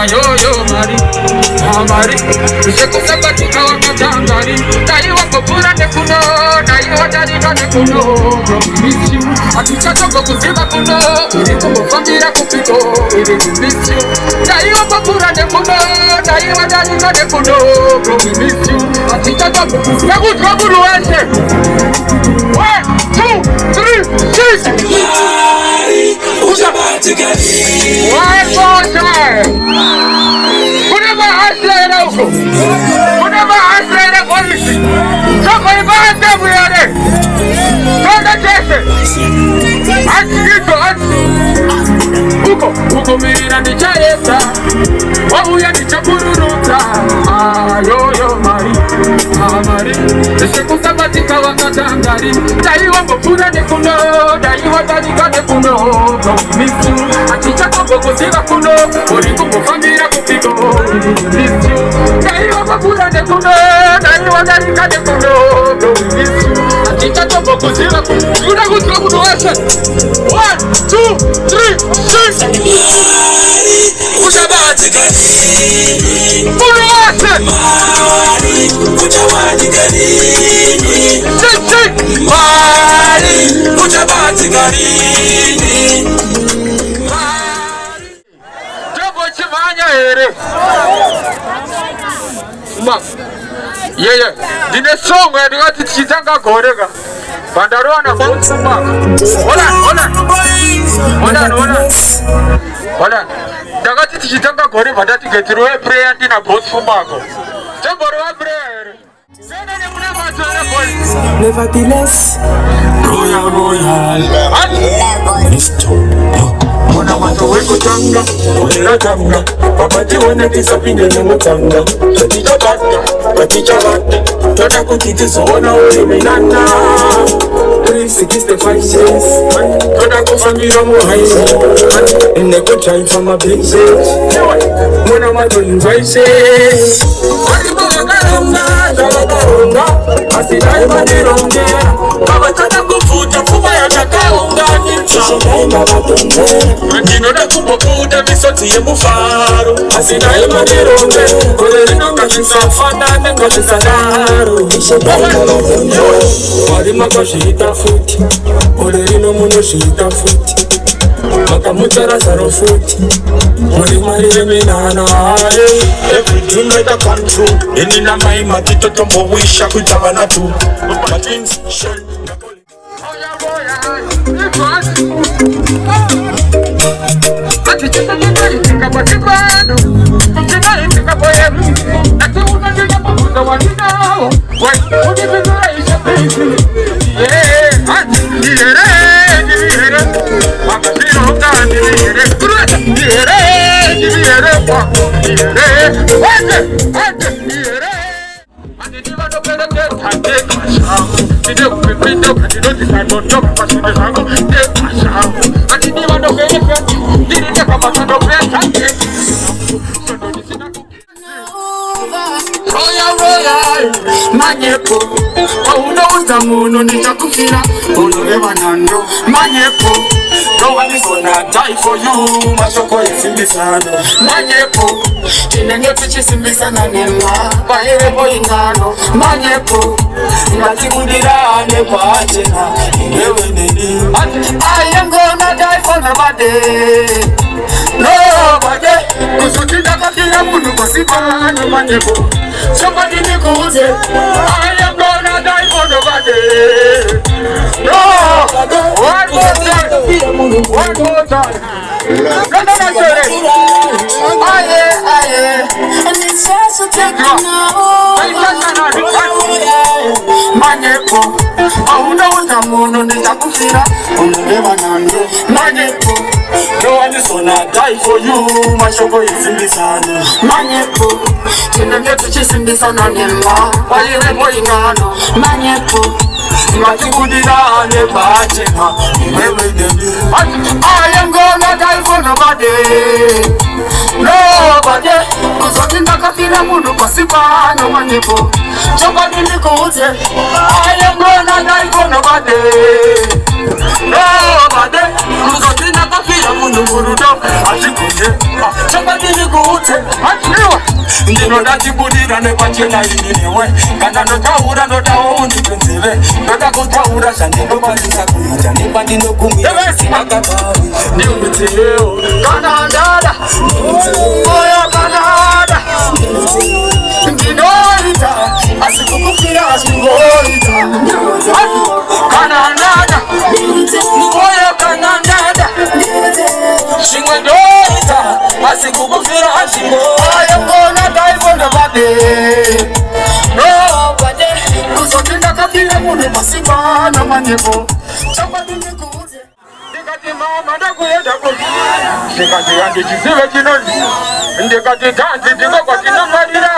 yo mari amari usekuza katika wakatangari dai wako pura nekuno dai wadari nekuno miss you atichatoka kuziba kuno ili kumufambira kupito ili miss you dai wako pura nekuno dai wadari nekuno miss you atichatoka kuziba kuno 1, 2, 3, 6 Ujabati gani? One more time. Kunaba asera uko. Kunaba asera polisi. Soko ibande buyare. Sonda chese. Asito uko mira ni chayeta. Wabuya ni chakururuta. Yo mari. Amari. Esekusa batika wakatangari. Dai wango pura ne kuno. Dai wadari kane kuno. Miss you. Aticha koko kuziga kuno. Uri kumufambira kupiko. Miss you. Dai wango pura ne kuno. Dai wadari kane kuno. Miss you. Aticha koko kuziga kuno. Yuna kuziga kuno wese. 1, 2, 3, 6 Ujabati gani? Kuno wese. Ujabati gani? Sik Mari Ujabati gani? Jobo chimanya ere Ma Yeye Dine songo ya digati chitanga korega Bandarona bonsu ma Hola Dagati chitanga kore badati getiruwe prayer dina bonsu mako Jamboro prayer Nevertheless, royal Mwana mato weko tanga, unila tanga Wapati wana disapinde ni mutanga Chaticha bata, Toda kutitizo wana uli minana 365 days Toda kufamira muhaini In a good time for my business Mwana mato invaise Wadi mga karunga Asidai madironge Kama tada kufuta fuma ya chakaunga nita Andino na kumokuda misoti ye mufaro Asidai madironge Kolelino kasisa fanane kasisa naro Wadi makashita futi Kolelino muno shita futi Makamuchara saro futi Mari reminana Everything like a control Inina mai matito tombo wisha kujabana tu Matins shell Manyepo, unauza muno nitakufira Unolewa nando, manyepo No one is gonna die for you Mashoko isimbisano Manyepo, chinengetu chisimbisana nema Bahirebo ingano Manyepo, ngatibudirane kwa ajena Ingewe nini I am gonna die for nobody Nobody Kusutida kakila munu kwa sipana Manyepo Somebody nikuze I am gonna die for nobody No One more time Aye And it's also taking Manyepo Unauza muno nitakufira Unolewa nando Manyepo No one is gonna die for you Mashoko isimbisano Manyepo Chinengetu chisimbisano nema Walirebo ingano Manyepo Ngatibudirane bachena Iwewe demi I am gonna die for nobody Nobody Kuzoki ndakafira mundu kwa sipano Manyepo Chokadi nikuze I am gonna die for nobody Nobody Kuzoki ndakafira ndakafira munhu murudo azvikunye chakadini kuute achiwa ndinoda chibudira nepachena ini newe kana ndotaura ndodawo undipenzeve ndoda kutaura zvandinokwanisa kuita nepandinogumira sinakatauri ndiutewo kana ndada oyo kana ndada ndinoita asi kukufira asingoita kana ndada oyo kana ndada zvimwe ndoita asi kukufira asingoita kona taifondobade nobade kuzoti ndakafira munhu masikwana manyepo chakwadinikuudze ndikati mama ndakuenda ndikati handichizive chinonzi ndikati tanzi ndiko kwatinofarira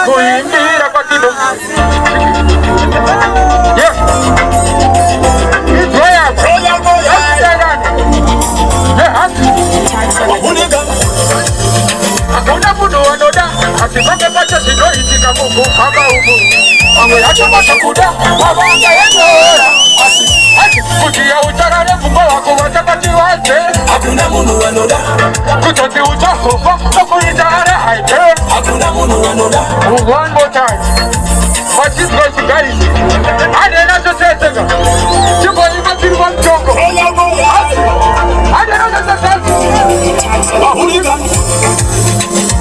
kuimbira kwatino hakuna munhu wanoda asi pake pacho zvinoitika mukufamba umu mamwe yacho machokuda vavangaendora asi kuti yautarare pfungwa wako vatakati vaze hakuna munhu wanoda kutoti uchazofa nokuita ari haite hakuna munhu wanoda. One more time vachizwa chigaisi hanena zvoseseka chikoima tiri pamutongo hanena zvoseseka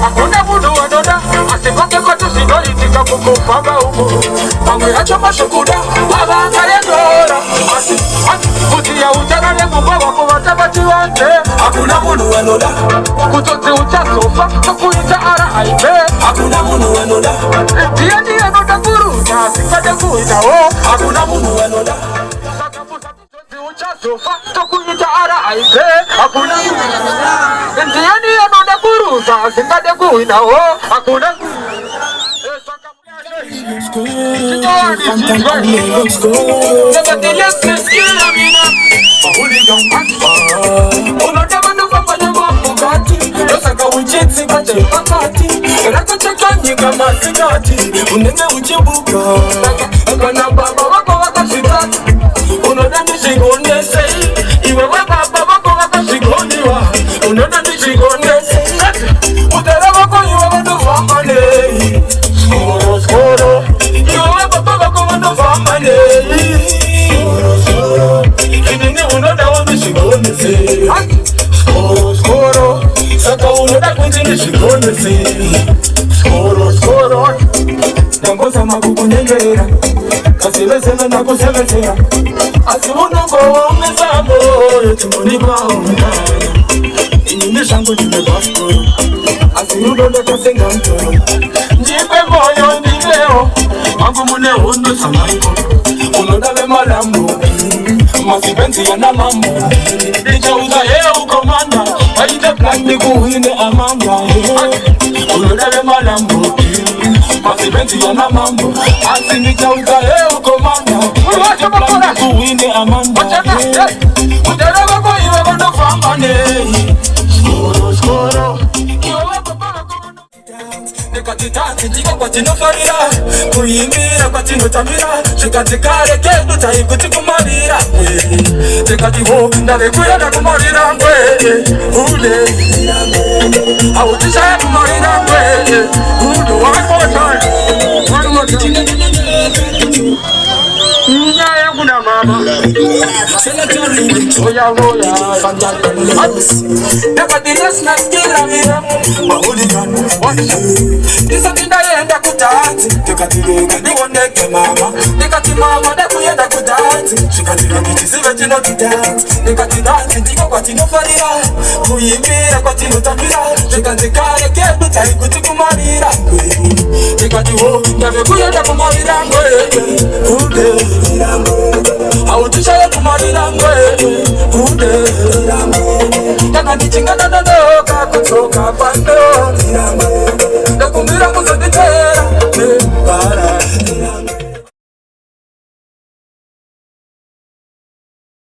hakuna munhu wanoda asi pake pacho zvinoitika mukufamba umu mamwe yacho mashokuda vavangaendora asi kuti yautarare pfungwa wako vatabati vanze hakuna munhu wanoda kutoti uchazofa nokuita ara haite hakuna munhu wanoda ndiye ndiyanoda kuruta asingade kuitawo hakuna munhu wanoda uchazofa nokuita ara haite hakuna ndiye ndiyanoda kuruta asingade kuitawo hakuna saka uchitsika chepakati rakachakanyika masikati unenge uchimbuka kana baba vako vakazvitatu unoda ndizvigondesei iwe webaba vako vakazvigondiwa unoda ndizvigondesei utara vako iwe vanofamba nei skoro iwe webaba vako vanofamba nei inini unodawo ndizvigondesei skoro saka unoda kuti ndizvigondesei skoro ndangozama kukunyengerera kasevesena ndakusevesera asi unongoomesa moyo timonikaonaa inini zvangu ndine bhaskoro asi rudo ndakasenga mtoro ndipe moyo ndivewo mangu mune hondo samaiko unoda vemalambo masipenzi yana mambo ndichauza yeukomanda waite plani kuhine amanda unoda vemalambo masipenzi yana mambo asi ndichauza yeukomanda waite plani kuhine amanda utara vako iwe vanofamba nei skoro ndikatitanzi ndiko kwatinofarira kuimbira kwatinotambira zvikati kare kedu taikuti kumarira tikatiwo ndavekuyenda kumarira ngweye ule hautishaya kumarira ngweye ule one more time nyaya kuna mama oya oya ndakadinesinakiravira mahuligano ndisati ndaenda kutanzi ndikatireka ndioneke mama ndikati mama ndakuyenda kutanzi zvikatirakitizive tinotitanzi ndikati nanzi ndiko kwatinofarira kuimbira kwatinotambira zvikanzi kare kedu taikuti kumarira ngwei ndikatiwo ndavekuyenda kumarira ngwei ude hautishaya kumarira ngwei ude ndakandichingadadada